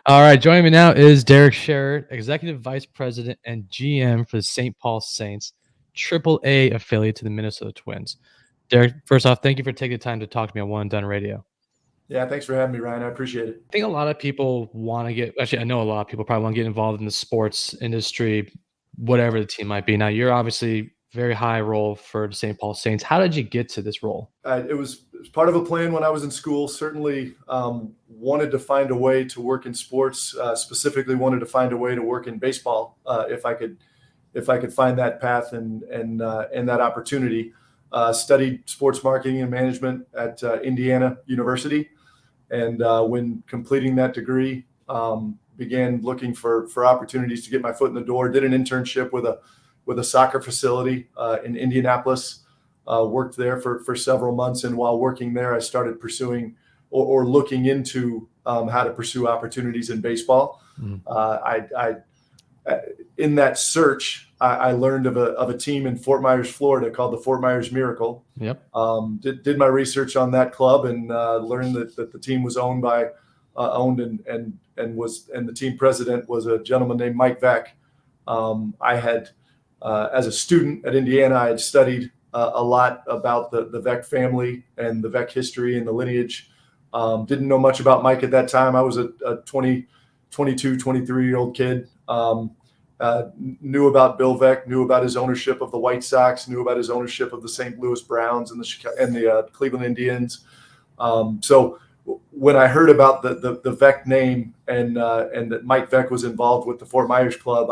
All right, joining me now is Derek Sherrod, Executive Vice President and GM for the St. Paul Saints, AAA affiliate to the Minnesota Twins. Derek, first off, thank you for taking the time to talk to me on One Done Radio. Yeah, thanks for having me, Ryan. I appreciate it. I think a lot of people want to I know a lot of people probably want to get involved in the sports industry, whatever the team might be. Now, you're obviously very high role for the St. Paul Saints. How did you get to this role? It was part of a plan when I was in school. Certainly wanted to find a way to work in sports. Specifically, wanted to find a way to work in baseball if I could find that path and that opportunity. Studied sports marketing and management at Indiana University, and when completing that degree, began looking for opportunities to get my foot in the door. Did an internship with a soccer facility in Indianapolis. Worked there for several months, and while working there, I started pursuing or looking into how to pursue opportunities in baseball. I in that search, I learned of a team in Fort Myers, Florida, called the Fort Myers Miracle. Yep. Did my research on that club and learned that the team was owned and the team president was a gentleman named Mike Veck. I had, as a student at Indiana, I had studied a lot about the Veck family and the Veck history and the lineage. Didn't know much about Mike at that time. I was a 22, 23-year-old kid. Knew about Bill Veck, knew about his ownership of the White Sox, knew about his ownership of the St. Louis Browns and the Cleveland Indians. So when I heard about the Veck name and that Mike Veck was involved with the Fort Myers Club,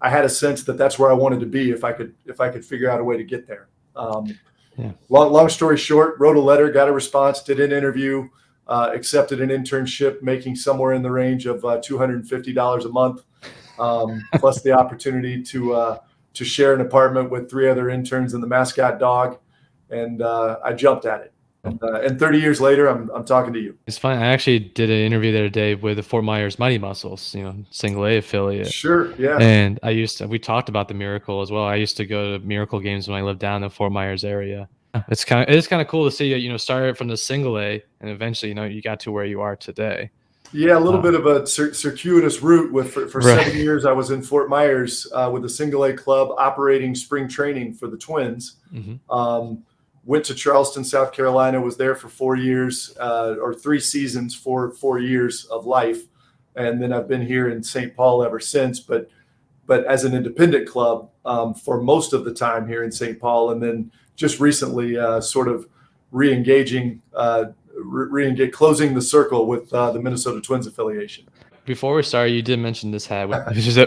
I had a sense that that's where I wanted to be if I could figure out a way to get there. Long story short, wrote a letter, got a response, did an interview, accepted an internship, making somewhere in the range of $250 a month, plus the opportunity to share an apartment with 3 other interns and the mascot dog, and I jumped at it. And 30 years later, I'm talking to you. It's fine. I actually did an interview the other day with the Fort Myers Mighty Muscles, single A affiliate. Sure, yeah. And we talked about the Miracle as well. I used to go to Miracle games when I lived down in the Fort Myers area. It is kind of cool to see you started from the single A and eventually, you got to where you are today. Yeah, a little bit of a circuitous route. For 7 years, I was in Fort Myers with the single A club operating spring training for the Twins. Mm-hmm. Went to Charleston, South Carolina, was there for 4 years or 3 seasons, 4 years of life. And then I've been here in St. Paul ever since, but as an independent club for most of the time here in St. Paul. And then just recently sort of re-engaging, closing the circle with the Minnesota Twins affiliation. Before we start, you did mention this hat,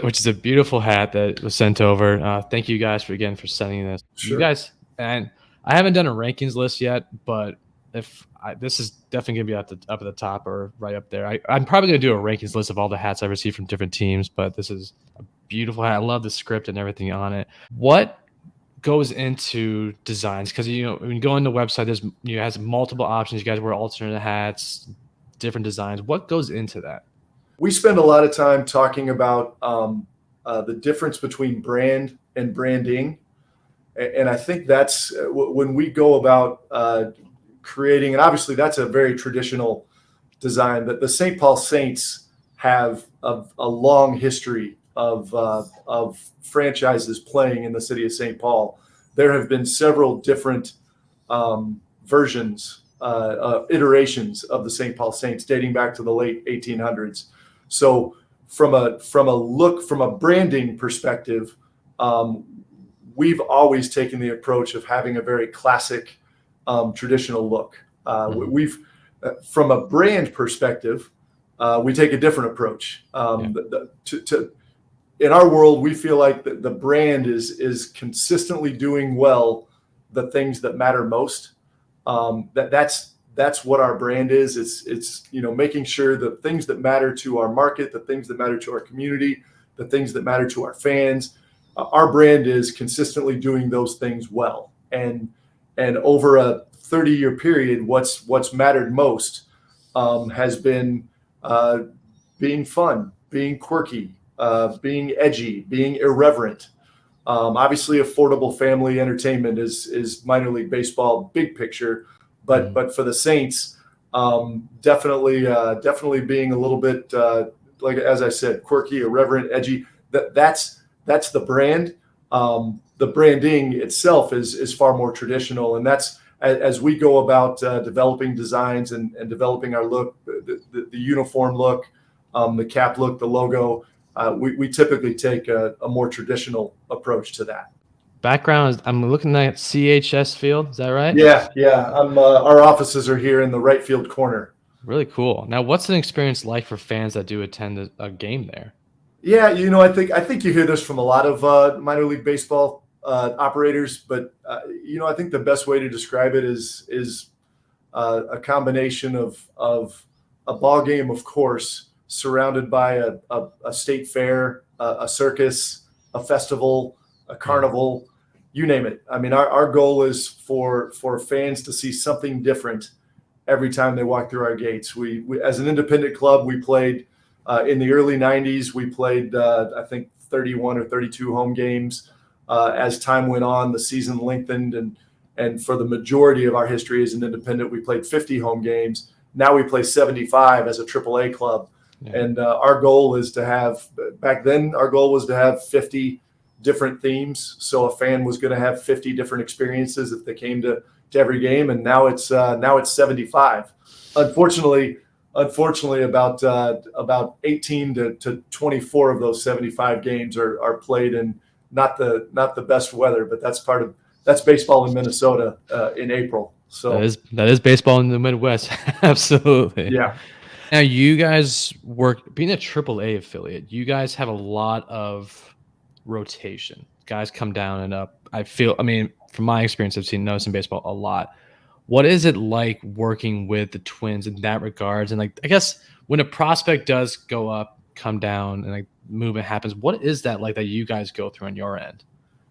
which is a beautiful hat that was sent over. Thank you guys for sending this. Sure. You guys, and I haven't done a rankings list yet, but this is definitely going to be up at the top or right up there. I'm probably going to do a rankings list of all the hats I've received from different teams, but this is a beautiful hat. I love the script and everything on it. What goes into designs? Because when you go on the website, it has multiple options. You guys wear alternate hats, different designs. What goes into that? We spend a lot of time talking about the difference between brand and branding. And I think that's when we go about creating, and obviously that's a very traditional design, but the St. Paul Saints have a long history of franchises playing in the city of St. Paul. There have been several different versions, iterations of the St. Paul Saints dating back to the late 1800s. So from a branding perspective, we've always taken the approach of having a very classic, traditional look. From a brand perspective, we take a different approach. In our world, we feel like the brand is consistently doing well the things that matter most. That's what our brand is. It's making sure the things that matter to our market, the things that matter to our community, the things that matter to our fans. Our brand is consistently doing those things well, and over a 30-year period, what's mattered most has been being fun, being quirky, being edgy, being irreverent. Obviously, affordable family entertainment is minor league baseball big picture, but for the Saints, Definitely being a little bit like, as I said, quirky, irreverent, edgy. That's the brand. The branding itself is far more traditional, and that's as we go about developing designs and developing our look, the uniform look, the cap look, the logo. We typically take a more traditional approach to that. Background is I'm looking at CHS Field. Is that right? Yeah. Our offices are here in the right field corner. Really cool. Now, what's an experience like for fans that do attend a game there? Yeah, I think you hear this from a lot of minor league baseball operators, but I think the best way to describe it is a combination of a ball game, of course, surrounded by a state fair, a circus, a festival, a carnival, you name it. I mean, our goal is for fans to see something different every time they walk through our gates. We as an independent club, we played in the early 90s. We played, I think, 31 or 32 home games. As time went on, the season lengthened, and for the majority of our history as an independent, we played 50 home games. Now we play 75 as a AAA club. Yeah. And our goal is to have, back then, our goal was to have 50 different themes. So a fan was going to have 50 different experiences if they came to every game. And now it's 75. Unfortunately, about 18 to 24 of those 75 games are played in not the best weather, but that's baseball in Minnesota in April. So that is baseball in the Midwest. Absolutely. Yeah. Now you guys being a AAA affiliate, you guys have a lot of rotation. Guys come down and up. From my experience, I've seen notice in baseball a lot. What is it like working with the Twins in that regards? And I guess when a prospect does go up, come down, and movement happens, what is that like that you guys go through on your end?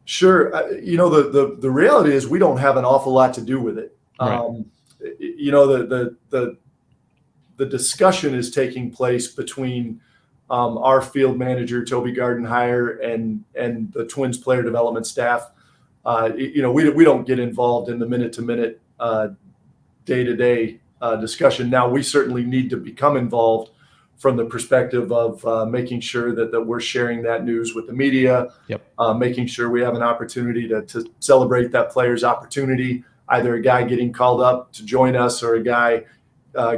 Sure. The reality is we don't have an awful lot to do with it. Right. The discussion is taking place between our field manager, Toby Gardenhire, and the Twins player development staff. We don't get involved in the minute-to-minute, day-to-day discussion. Now, we certainly need to become involved from the perspective of making sure that we're sharing that news with the media, making sure we have an opportunity to celebrate that player's opportunity, either a guy getting called up to join us or a guy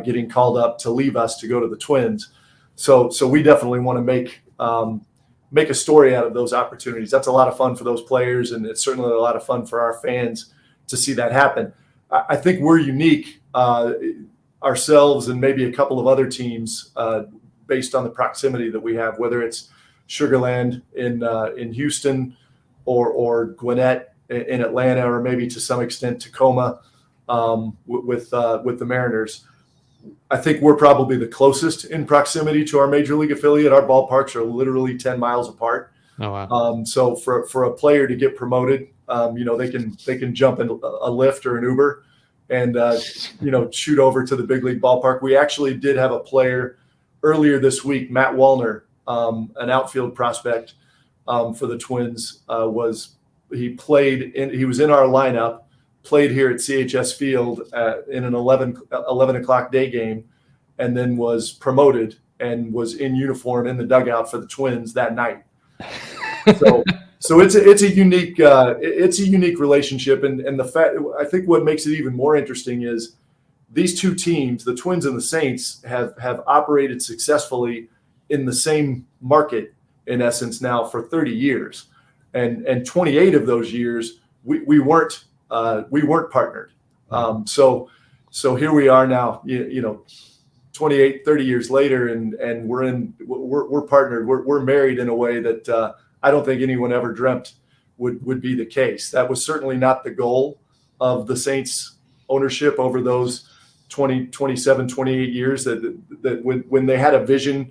getting called up to leave us to go to the Twins. So we definitely want to make a story out of those opportunities. That's a lot of fun for those players, and it's certainly a lot of fun for our fans to see that happen. I think we're unique ourselves and maybe a couple of other teams based on the proximity that we have, whether it's Sugarland in Houston or Gwinnett in Atlanta, or maybe to some extent Tacoma with the Mariners. I think we're probably the closest in proximity to our major league affiliate. Our ballparks are literally 10 miles apart. Oh, wow. So for a player to get promoted, they can jump in a Lyft or an Uber and shoot over to the big league ballpark. We actually did have a player earlier this week, Matt Wallner, an outfield prospect for the Twins. He was in our lineup, played here at CHS Field in an 11 o'clock day game, and then was promoted and was in uniform in the dugout for the Twins that night. So it's a unique relationship, and the fact, I think what makes it even more interesting is these two teams, the Twins and the Saints, have operated successfully in the same market in essence now for 30 years, and 28 of those years we weren't partnered. So here we are now, 28, 30 years later, and we're partnered. We're married in a way that I don't think anyone ever dreamt would be the case. That was certainly not the goal of the Saints ownership over those 27, 28 years. That when they had a vision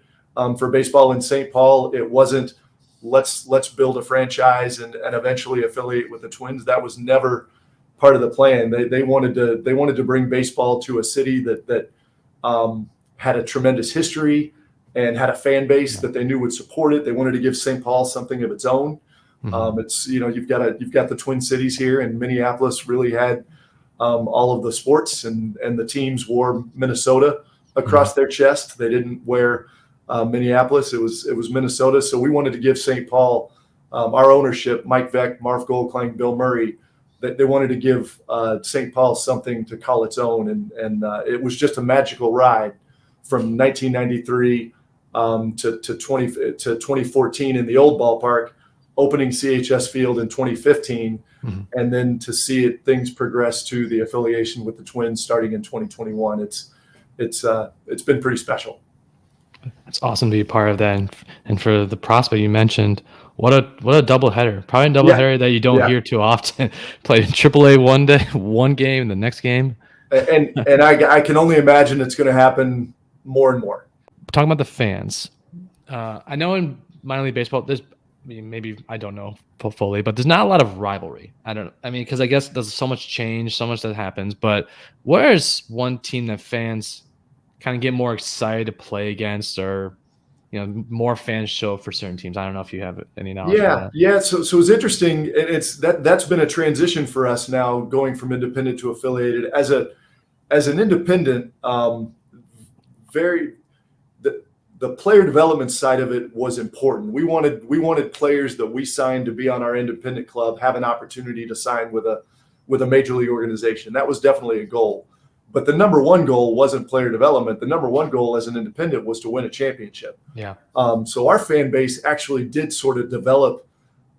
for baseball in St. Paul, it wasn't let's build a franchise and eventually affiliate with the Twins. That was never part of the plan. They wanted to bring baseball to a city that had a tremendous history and had a fan base that they knew would support it. They wanted to give St. Paul something of its own. Mm-hmm. It's you've got the Twin Cities here, and Minneapolis really had all of the sports, and the teams wore Minnesota across their chest. They didn't wear Minneapolis. It was Minnesota. So we wanted to give St. Paul, our ownership, Mike Veck, Marv Goldklang, Bill Murray, they wanted to give St. Paul something to call its own. And it was just a magical ride from 1993 to 2014 in the old ballpark, opening CHS Field in 2015, and then to see things progress to the affiliation with the Twins starting in 2021. It's been pretty special. It's awesome to be a part of that, and for the prospect you mentioned, what a doubleheader! Probably a doubleheader that you don't hear too often. Played in AAA one day, one game, the next game, and I can only imagine it's going to happen more and more. Talking about the fans, I know in minor league baseball, maybe I don't know fully, but there's not a lot of rivalry. Because I guess there's so much change, so much that happens. But where's one team that fans kind of get more excited to play against, or more fans show up for certain teams? I don't know if you have any knowledge of that. Yeah. So it's interesting. That's been a transition for us now, going from independent to affiliated. As an independent, the player development side of it was important. We wanted players that we signed to be on our independent club have an opportunity to sign with a major league organization. That was definitely a goal. But the number one goal wasn't player development. The number one goal as an independent was to win a championship. Yeah. So our fan base actually did sort of develop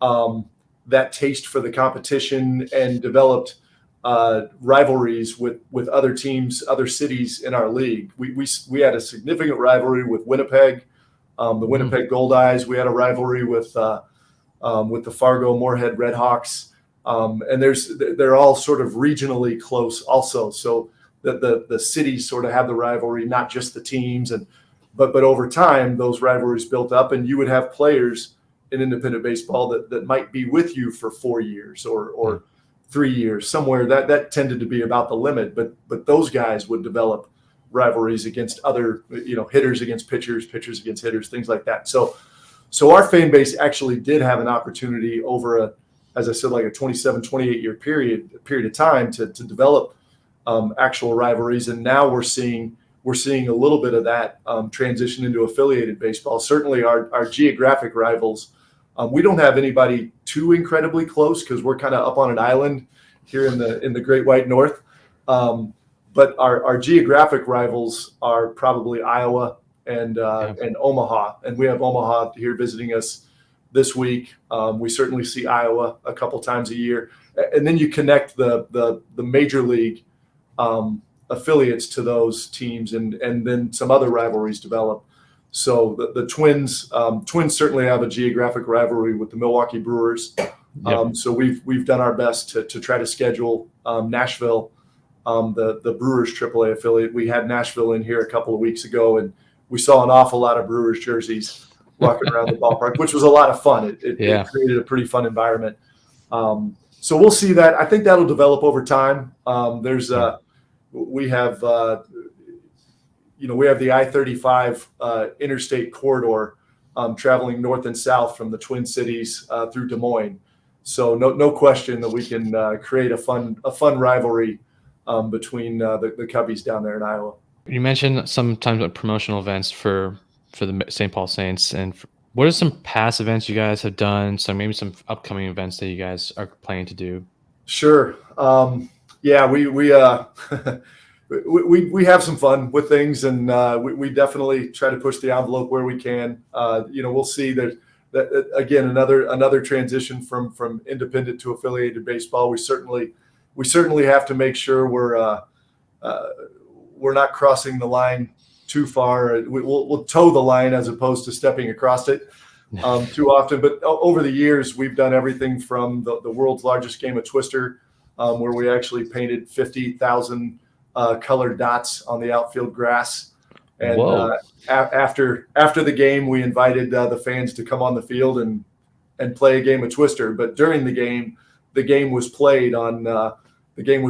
that taste for the competition, and developed rivalries with other teams, other cities in our league. We had a significant rivalry with Winnipeg, the Winnipeg Goldeyes. We had a rivalry with the Fargo Moorhead Redhawks, and they're all sort of regionally close also. So the cities sort of have the rivalry, not just the teams, but over time those rivalries built up, and you would have players in independent baseball that might be with you for 4 years or 3 years, somewhere that tended to be about the limit. But those guys would develop rivalries against other, hitters against pitchers, pitchers against hitters, things like that. So our fan base actually did have an opportunity over as I said, like a 27, 28 year period of time to develop actual rivalries. And now we're seeing a little bit of that transition into affiliated baseball. Certainly our geographic rivals, we don't have anybody too incredibly close because we're kind of up on an island here in the Great White North. But our geographic rivals are probably Iowa and Omaha, and we have Omaha here visiting us this week. We certainly see Iowa a couple times a year, and then you connect the major league affiliates to those teams, and then some other rivalries develop. So the Twins certainly have a geographic rivalry with the Milwaukee Brewers. So we've done our best to try to schedule Nashville, the Brewers AAA affiliate. We had Nashville in here a couple of weeks ago, and we saw an awful lot of Brewers jerseys walking around the ballpark, which was a lot of fun. It created a pretty fun environment. So we'll see that. I think that'll develop over time. We have the I-35 interstate corridor traveling north and south from the Twin Cities through Des Moines. So no question that we can create a fun rivalry between the Cubbies down there in Iowa. You mentioned sometimes promotional events for the St. Paul Saints, and what are some past events you guys have done? So maybe some upcoming events that you guys are planning to do. Sure. We have some fun with things, and we definitely try to push the envelope where we can. We'll see that again, another transition from independent to affiliated baseball. We certainly have to make sure we're not crossing the line too far. We'll toe the line as opposed to stepping across it too often. But over the years, we've done everything from the world's largest game of Twister, where we actually painted 50,000 colored dots on the outfield grass. And after the game, we invited the fans to come on the field and play a game of Twister. But during the game was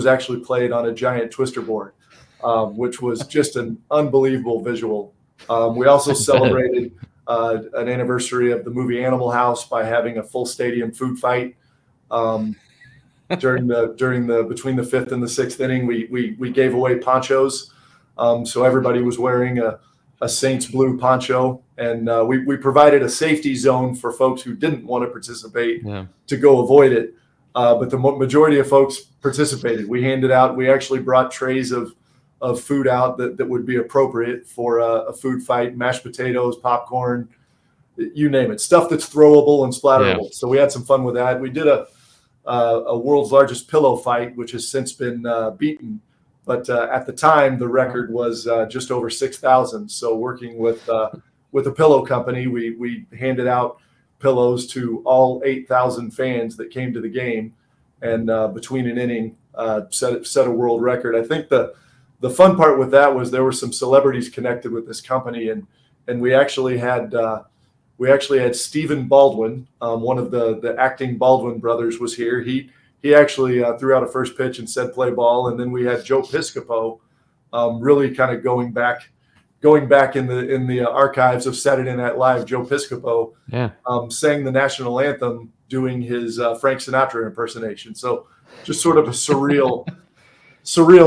actually played on a giant Twister board, which was just an unbelievable visual. We also celebrated an anniversary of the movie Animal House by having a full stadium food fight. during the between the fifth and the sixth inning. We gave away ponchos, so everybody was wearing a Saints blue poncho, and we provided a safety zone for folks who didn't want to participate to go avoid it. But the majority of folks participated. We handed out. We actually brought trays of food out that would be appropriate for a food fight: mashed potatoes, popcorn, you name it, stuff that's throwable and splatterable. So we had some fun with that. We did a world's largest pillow fight, which has since been beaten. But at the time, the record was just over 6,000. So working with a pillow company, we handed out pillows to all 8,000 fans that came to the game, and between an inning, set a world record. I think the fun part with that was there were some celebrities connected with this company, and we actually had Stephen Baldwin, one of the acting Baldwin brothers, was here. He actually threw out a first pitch and said play ball, and then we had Joe Piscopo, really kind of going back in the archives of Saturday Night Live. Joe Piscopo sang the national anthem doing his Frank Sinatra impersonation. So just sort of a surreal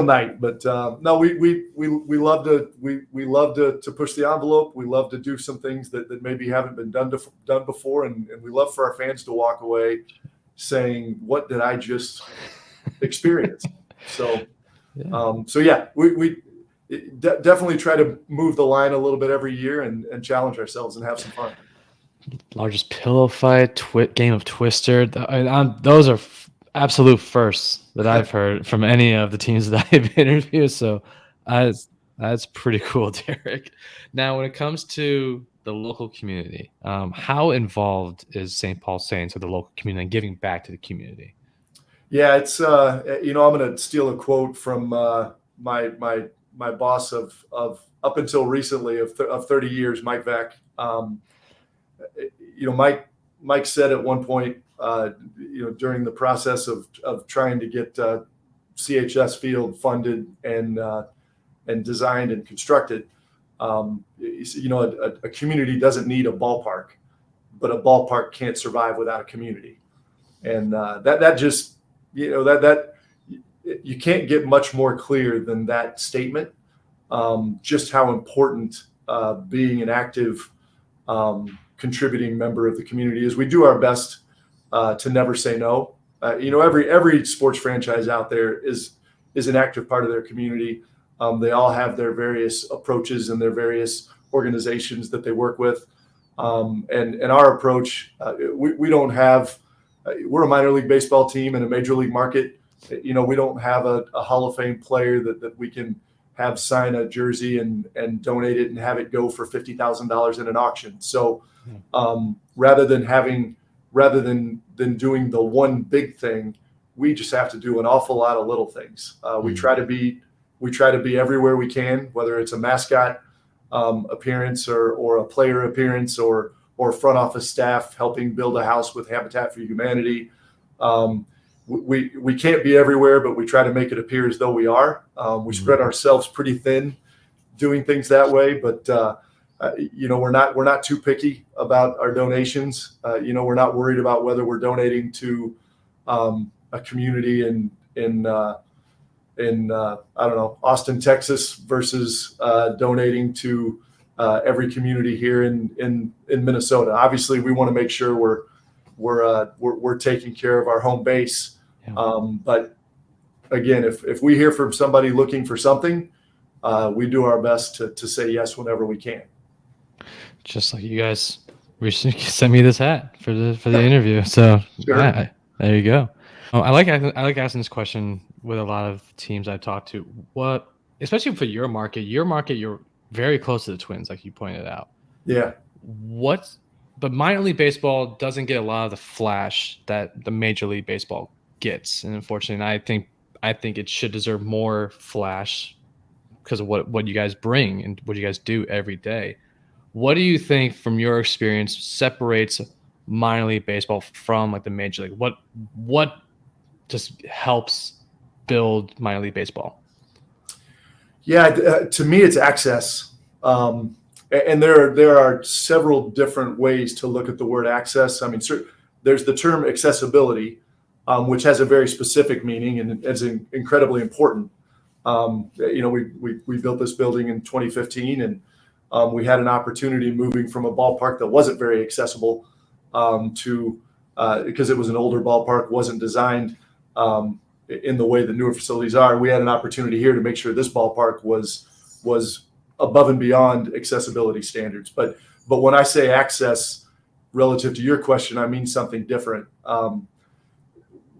night. But no, we love to push the envelope. We love to do some things that maybe haven't been done before, and we love for our fans to walk away saying, "What did I just experience?" So we definitely try to move the line a little bit every year and challenge ourselves and have some fun. Largest pillow fight, game of Twister. Those are absolute firsts that I've heard from any of the teams that I've interviewed. So that's pretty cool, Derek. Now, when it comes to the local community, how involved is St. Paul Saints or the local community and giving back to the community? Yeah, it's I'm going to steal a quote from my boss of up until recently of 30 years, Mike Vack. Mike said at one point, during the process of trying to get CHS Field funded and designed and constructed, a community doesn't need a ballpark, but a ballpark can't survive without a community. And that just, that you can't get much more clear than that statement. Just how important being an active contributing member of the community is. We do our best to never say no. Every sports franchise out there is an active part of their community. They all have their various approaches and their various organizations that they work with. And our approach, we don't have, we're a minor league baseball team in a major league market. We don't have a Hall of Fame player that we can have sign a jersey and donate it and have it go for $50,000 in an auction. So rather than doing the one big thing, we just have to do an awful lot of little things. We try to be everywhere we can, whether it's a mascot appearance or a player appearance or front office staff helping build a house with Habitat for Humanity. We can't be everywhere, but we try to make it appear as though we are. We spread ourselves pretty thin doing things that way, but we're not too picky about our donations. We're not worried about whether we're donating to a community in I don't know, Austin, Texas versus donating to every community here in Minnesota. Obviously, we want to make sure we're taking care of our home base. But again, if we hear from somebody looking for something, we do our best to say yes whenever we can. Just like you guys recently sent me this hat for the interview. So sure. Yeah, there you go. I like asking this question with a lot of teams I've talked to. What, especially for your market, you're very close to the Twins, like you pointed out. Yeah. But minor league baseball doesn't get a lot of the flash that the Major League Baseball gets, and unfortunately, I think it should deserve more flash because of what you guys bring and what you guys do every day. What do you think, from your experience, separates minor league baseball from like the major league? What just helps build minor league baseball? Yeah, to me, it's access. And there are several different ways to look at the word access. I mean, there's the term accessibility, which has a very specific meaning and is incredibly important. We built this building in 2015, and we had an opportunity moving from a ballpark that wasn't very accessible to because it was an older ballpark, wasn't designed in the way the newer facilities are. We had an opportunity here to make sure this ballpark was above and beyond accessibility standards. But when I say access relative to your question, I mean something different.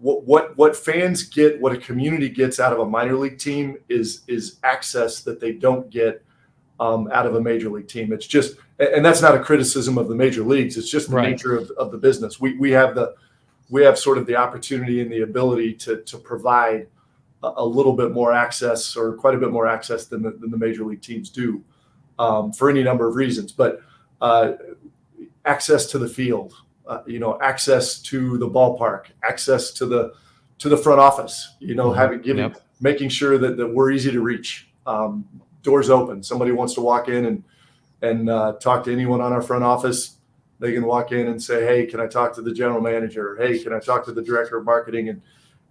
What fans get, what a community gets out of a minor league team is access that they don't get out of a major league team. It's just, and that's not a criticism of the major leagues. It's just the nature of the business. We have sort of the opportunity and the ability to provide a little bit more access, or quite a bit more access than the major league teams do, for any number of reasons. But access to the field, access to the ballpark, access to the front office, making sure that we're easy to reach. Doors open. Somebody wants to walk in and talk to anyone on our front office, they can walk in and say, "Hey, can I talk to the general manager? Hey, can I talk to the director of marketing?"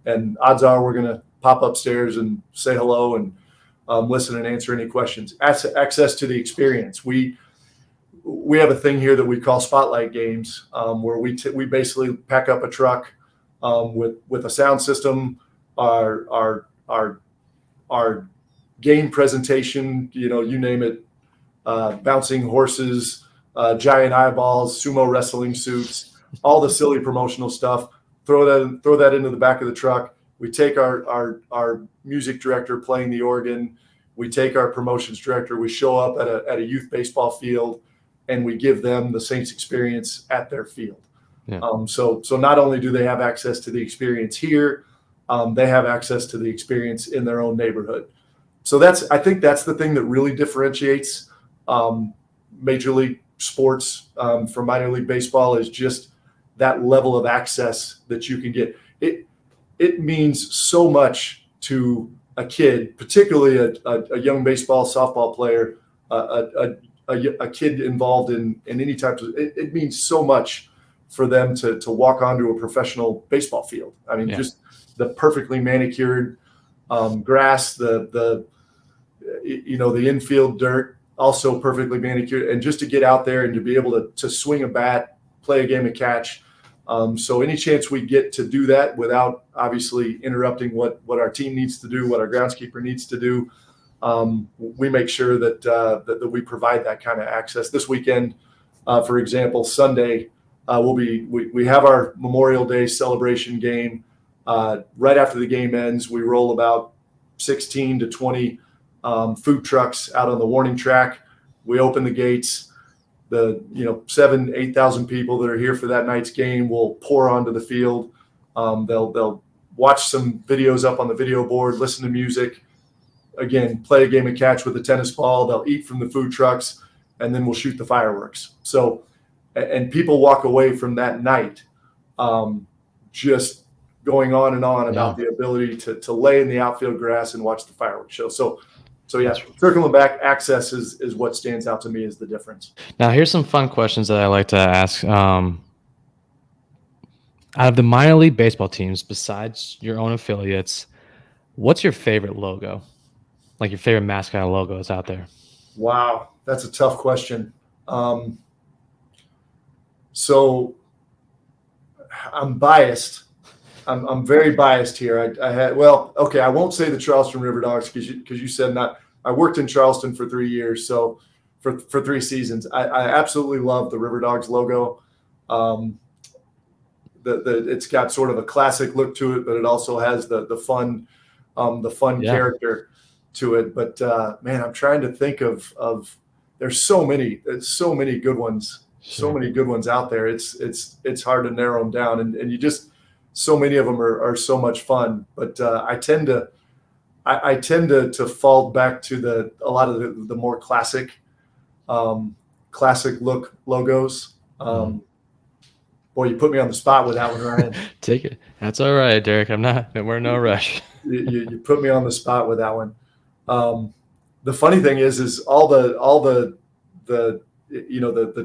And odds are we're going to pop upstairs and say hello and listen and answer any questions. Access to the experience. We have a thing here that we call spotlight games, where we basically pack up a truck with a sound system, our game presentation, you name it, bouncing horses, giant eyeballs, sumo wrestling suits, all the silly promotional stuff. Throw that into the back of the truck. We take our music director playing the organ. We take our promotions director. We show up at a youth baseball field, and we give them the Saints experience at their field. Yeah. So not only do they have access to the experience here, they have access to the experience in their own neighborhood. So I think that's the thing that really differentiates Major League sports from minor league baseball, is just that level of access that you can get. It means so much to a kid, particularly a young baseball, softball player, a kid involved in any type of. It means so much for them to walk onto a professional baseball field. I mean, just the perfectly manicured grass, the infield dirt, also perfectly manicured, and just to get out there and to be able to swing a bat, play a game of catch. So any chance we get to do that without obviously interrupting what our team needs to do, what our groundskeeper needs to do, we make sure that we provide that kind of access. This weekend, for example, Sunday, we have our Memorial Day celebration game. Right after the game ends, we roll about 16 to 20 food trucks out on the warning track. We open the gates. The 7,000-8,000 people that are here for that night's game will pour onto the field. They'll watch some videos up on the video board, listen to music, again, play a game of catch with a tennis ball. They'll eat from the food trucks, and then we'll shoot the fireworks. So, and people walk away from that night just going on and on about the ability to lay in the outfield grass and watch the fireworks show. So yeah, circling back, access is what stands out to me as the difference. Now, here's some fun questions that I like to ask. Out of the minor league baseball teams, besides your own affiliates, what's your favorite logo? Like your favorite mascot logo that's out there? Wow, that's a tough question. So I'm biased. I'm very biased here. I won't say the Charleston River Dogs because you said not. I worked in Charleston for 3 years, so for 3 seasons. I absolutely love the River Dogs logo. It's got sort of a classic look to it, but it also has the fun character to it. But man, I'm trying to think of there's so many good ones, so many good ones out there. It's hard to narrow them down, and you just. So many of them are so much fun, but I tend to fall back to a lot of the more classic look logos. Boy, you put me on the spot with that one, Ryan. Take it. That's all right, Derek. We're in no rush. you put me on the spot with that one. The funny thing is all the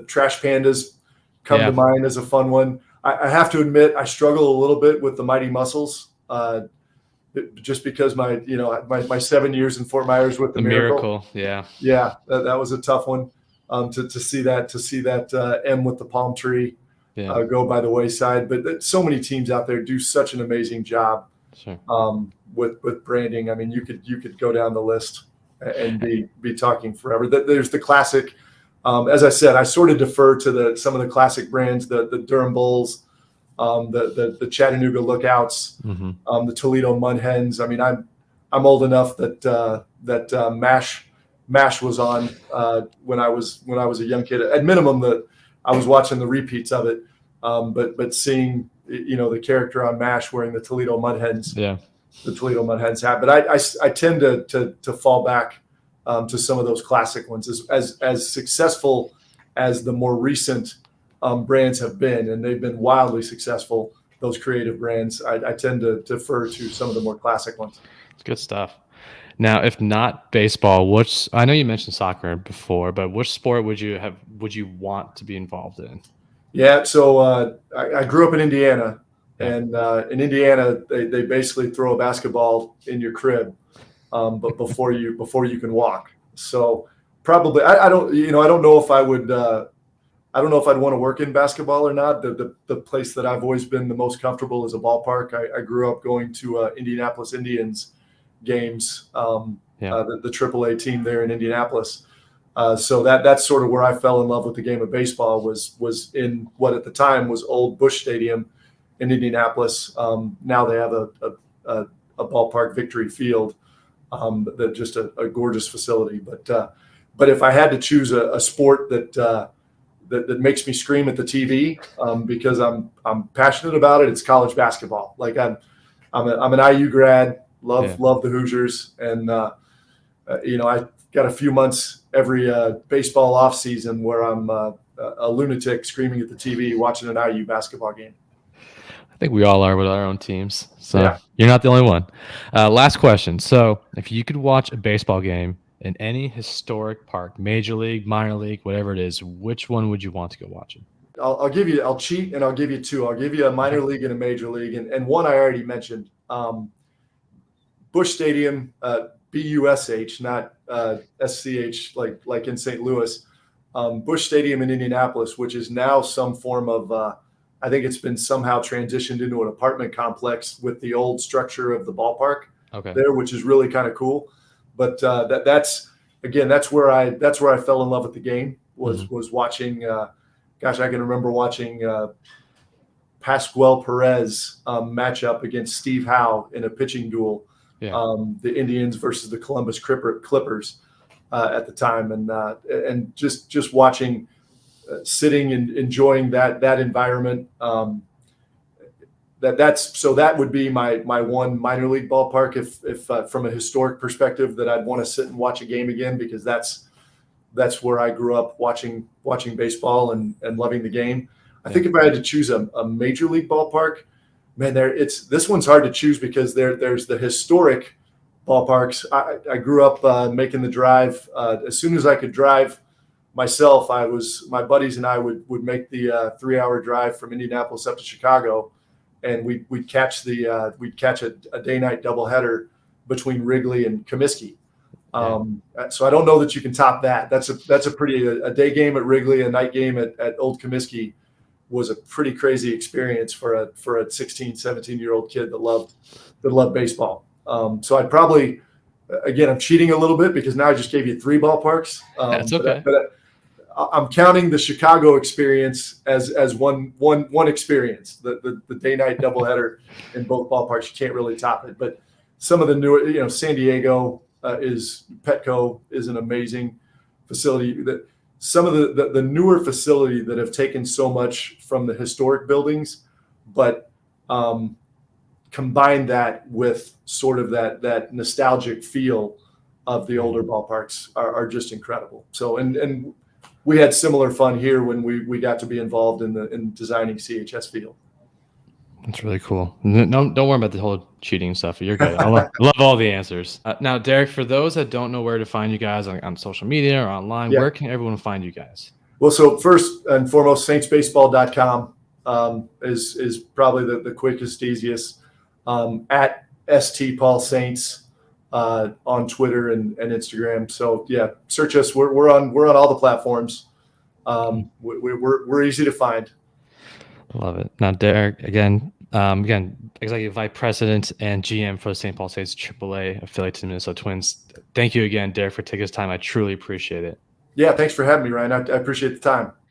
trash pandas come to mind as a fun one. I have to admit I struggle a little bit with the Mighty Muscles, just because my 7 years in Fort Myers with the Miracle. Yeah. Yeah, that was a tough one. To see that M with the palm tree Yeah. go by the wayside. But so many teams out there do such an amazing job Sure. with branding. I mean, you could go down the list and be talking forever. There's the classic. As I said, I sort of defer to some of the classic brands, the Durham Bulls, the Chattanooga Lookouts, the Toledo Mud Hens. I mean, I'm old enough that MASH was on when I was a young kid. At minimum, that I was watching the repeats of it, but seeing the character on MASH wearing the Toledo Mud Hens, the Toledo Mud Hens hat. But I tend to fall back to some of those classic ones. As successful as the more recent brands have been, and they've been wildly successful, those creative brands, I tend to defer to some of the more classic ones. It's good stuff. Now, if not baseball, I know you mentioned soccer before, but which sport would you want to be involved in? Yeah, so I grew up in Indiana, and in Indiana they basically throw a basketball in your crib, but before you can walk. So probably I don't know if I would I don't know if I'd want to work in basketball or not. The place that I've always been the most comfortable is a ballpark. I grew up going to Indianapolis Indians games, the AAA team there in Indianapolis. So that's sort of where I fell in love with the game of baseball was in what at the time was old Busch Stadium in Indianapolis. Now they have a ballpark, Victory Field, that just a gorgeous facility. But if I had to choose a sport that makes me scream at the TV because I'm passionate about it, it's college basketball. Like I'm an IU grad. Love the Hoosiers, and I got a few months every baseball off season where I'm a lunatic screaming at the TV watching an IU basketball game. I think we all are with our own teams, so you're not the only one. Last question. So, if you could watch a baseball game in any historic park, major league, minor league, whatever it is, which one would you want to go watch it? I'll cheat and I'll give you two. I'll give you a minor league and a major league, and one I already mentioned. Busch Stadium, BUSH, not SCH, like in St. Louis. Busch Stadium in Indianapolis, which is now some form of, I think it's been somehow transitioned into an apartment complex with the old structure of the ballpark there, which is really kind of cool. But that's where I fell in love with the game was watching. I can remember watching Pascual Perez match up against Steve Howe in a pitching duel. The Indians versus the Columbus Clippers at the time, and just watching, sitting and enjoying that environment. That would be my one minor league ballpark if from a historic perspective that I'd want to sit and watch a game again, because that's where I grew up watching baseball and loving the game. I think if I had to choose a major league ballpark, man, this one's hard to choose because there's the historic ballparks. I grew up making the drive. As soon as I could drive myself, my buddies and I would make the 3-hour drive from Indianapolis up to Chicago, and we'd catch a day-night doubleheader between Wrigley and Comiskey. So I don't know that you can top that. That's a day game at Wrigley, a night game at Old Comiskey was a pretty crazy experience for a 16, 17-year-old kid that loved baseball. So I'd probably, again, I'm cheating a little bit because now I just gave you 3 ballparks. That's okay. But I'm counting the Chicago experience as one experience. The day-night doubleheader in both ballparks, you can't really top it. But some of the newer, San Diego Petco is an amazing facility. Some of the newer facility that have taken so much from the historic buildings, but combine that with sort of that nostalgic feel of the older ballparks are just incredible. So, and we had similar fun here when we got to be involved in designing CHS Field. That's really cool. No, don't worry about the whole cheating stuff. You're good. I love all the answers. Now, Derek, for those that don't know where to find you guys on social media or online, where can everyone find you guys? Well, so first and foremost, saintsbaseball.com. is probably the quickest, easiest. At St. Paul Saints on Twitter and Instagram. So yeah, search us. We're on all the platforms. We're easy to find. Love it. Now, Derek, again, Executive Vice President and GM for the St. Paul State's AAA affiliate to the Minnesota Twins. Thank you again, Derek, for taking this time. I truly appreciate it. Yeah, thanks for having me, Ryan. I appreciate the time.